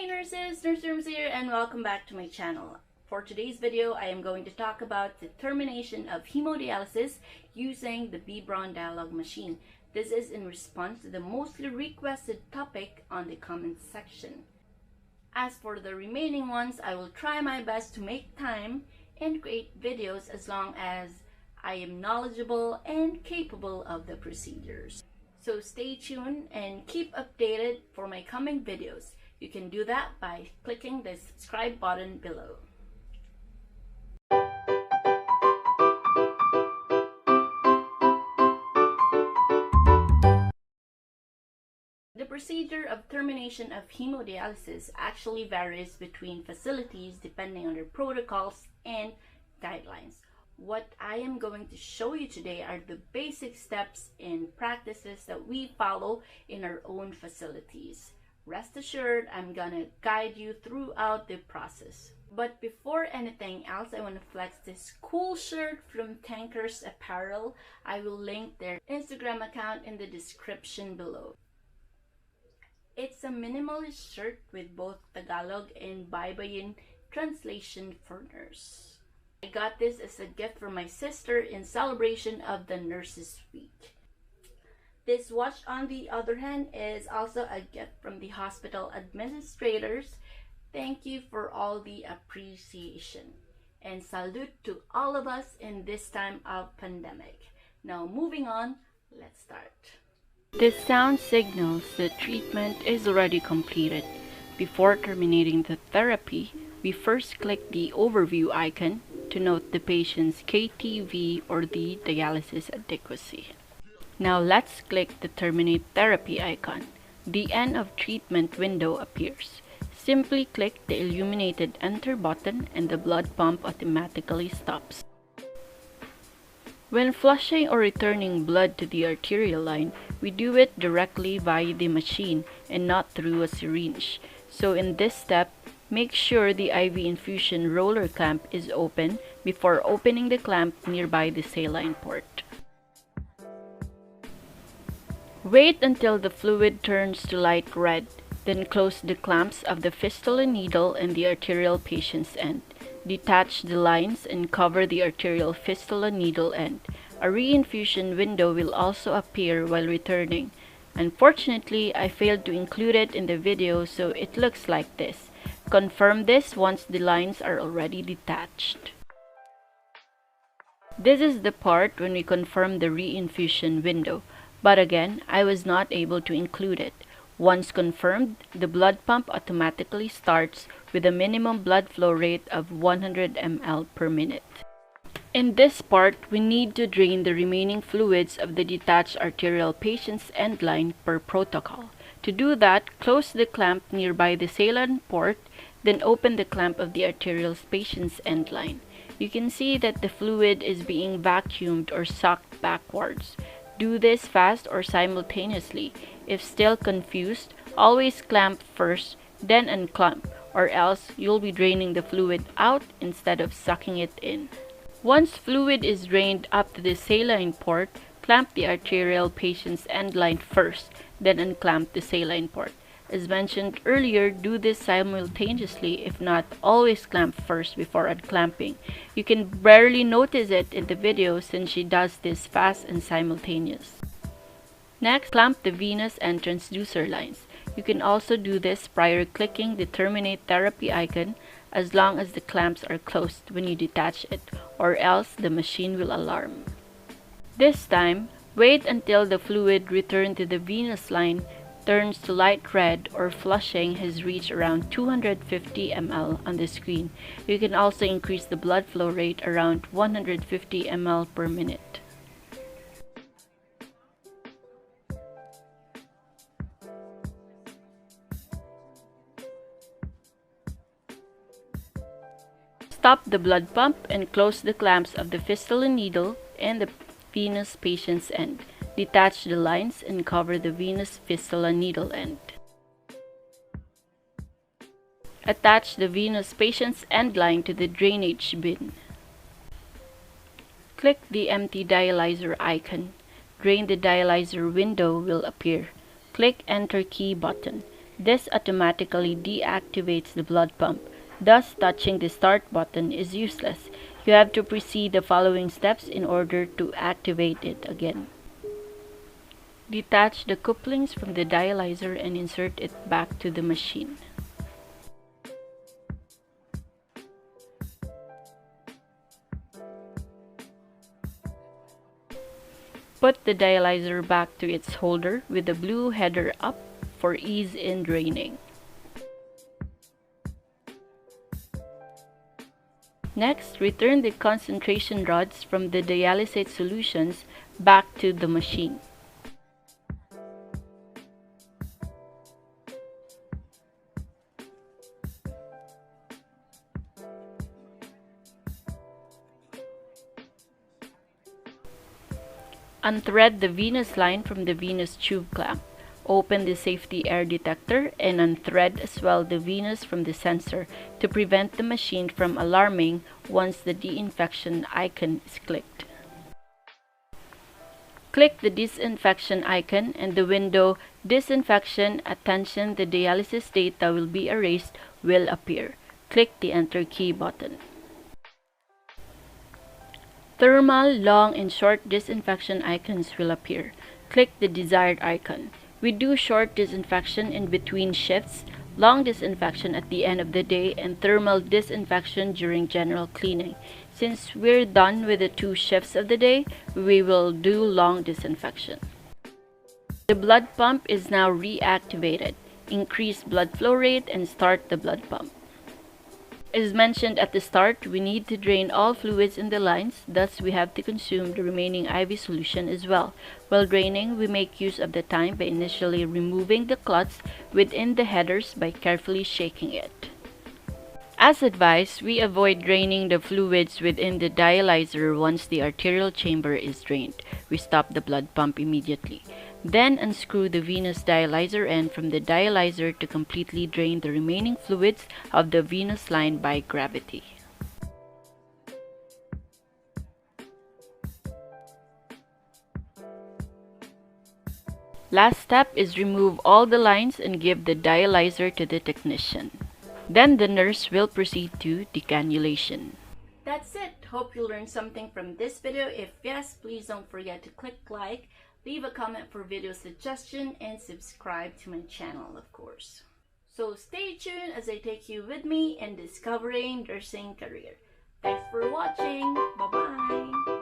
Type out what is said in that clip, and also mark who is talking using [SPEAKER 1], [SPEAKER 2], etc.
[SPEAKER 1] nurses, Nurse Germz here, and welcome back to my channel. For today's video, I am going to talk about the termination of hemodialysis using the Bbraun Dialog Machine. This is in response to the mostly requested topic on the comments section. As for the remaining ones, I will try my best to make time and create videos as long as I am knowledgeable and capable of the procedures. So stay tuned and keep updated for my coming videos. You can do that by clicking the subscribe button below. The procedure of termination of hemodialysis actually varies between facilities depending on their protocols and guidelines. What I am going to show you today are the basic steps and practices that we follow in our own facilities. Rest assured, I'm gonna guide you throughout the process. But before anything else, I want to flex this cool shirt from Tankers Apparel. I will link their Instagram account in the description below. It's a minimalist shirt with both Tagalog and Baybayin translation for nurse. I got this as a gift from my sister in celebration of the Nurses Week. This watch, on the other hand, is also a gift from the hospital administrators. Thank you for all the appreciation. And salute to all of us in this time of pandemic. Now moving on, let's start. This sound signals the treatment is already completed. Before terminating the therapy, we first click the overview icon to note the patient's KTV or the dialysis adequacy. Now let's click the terminate therapy icon. The end of treatment window appears. Simply click the illuminated enter button and the blood pump automatically stops. When flushing or returning blood to the arterial line, we do it directly via the machine and not through a syringe. So in this step, make sure the IV infusion roller clamp is open before opening the clamp nearby the saline port. Wait until the fluid turns to light red, then close the clamps of the fistula needle and the arterial patient's end. Detach the lines and cover the arterial fistula needle end. A reinfusion window will also appear while returning. Unfortunately, I failed to include it in the video, so it looks like this. Confirm this once the lines are already detached. This is the part when we confirm the reinfusion window, but again, I was not able to include it. Once confirmed, the blood pump automatically starts with a minimum blood flow rate of 100 ml per minute. In this part, we need to drain the remaining fluids of the detached arterial patient's end line per protocol. To do that, close the clamp nearby the saline port, then open the clamp of the arterial patient's end line. You can see that the fluid is being vacuumed or sucked backwards. Do this fast or simultaneously. If still confused, always clamp first, then unclamp, or else you'll be draining the fluid out instead of sucking it in. Once fluid is drained up to the saline port, clamp the arterial patient's end line first, then unclamp the saline port. As mentioned earlier, do this simultaneously. If not, always clamp first before unclamping. You can barely notice it in the video since she does this fast and simultaneous. Next, clamp the venous and transducer lines. You can also do this prior clicking the terminate therapy icon as long as the clamps are closed when you detach it, or else the machine will alarm. This time, wait until the fluid returned to the venous line turns to light red or flushing has reached around 250 ml on the screen. You can also increase the blood flow rate around 150 ml per minute. Stop the blood pump and close the clamps of the fistula needle and the venous patient's end. Detach the lines and cover the venous fistula needle end. Attach the venous patient's end line to the drainage bin. Click the empty dialyzer icon. Drain the dialyzer window will appear. Click Enter key button. This automatically deactivates the blood pump. Thus, touching the start button is useless. You have to proceed the following steps in order to activate it again. Detach the couplings from the dialyzer and insert it back to the machine. Put the dialyzer back to its holder with the blue header up for ease in draining. Next, return the concentration rods from the dialysate solutions back to the machine. Unthread the venous line from the venous tube clamp. Open the safety air detector and unthread as well the venous from the sensor to prevent the machine from alarming once the disinfection icon is clicked. Click the disinfection icon and the window "Disinfection, attention, the dialysis data will be erased" will appear. Click the Enter key button. Thermal, long, and short disinfection icons will appear. Click the desired icon. We do short disinfection in between shifts, long disinfection at the end of the day, and thermal disinfection during general cleaning. Since we're done with the 2 shifts of the day, we will do long disinfection. The blood pump is now reactivated. Increase blood flow rate and start the blood pump. As mentioned at the start, we need to drain all fluids in the lines, thus we have to consume the remaining IV solution as well. While draining, we make use of the time by initially removing the clots within the headers by carefully shaking it. As advised, we avoid draining the fluids within the dialyzer once the arterial chamber is drained. We stop the blood pump immediately. Then unscrew the venous dialyzer end from the dialyzer to completely drain the remaining fluids of the venous line by gravity. Last step is remove all the lines and give the dialyzer to the technician. Then the nurse will proceed to decannulation. That's it. Hope you learned something from this video. If yes, please don't forget to click like, leave a comment for video suggestion, and subscribe to my channel, of course. So stay tuned as I take you with me in discovering nursing career. Thanks for watching. Bye-bye.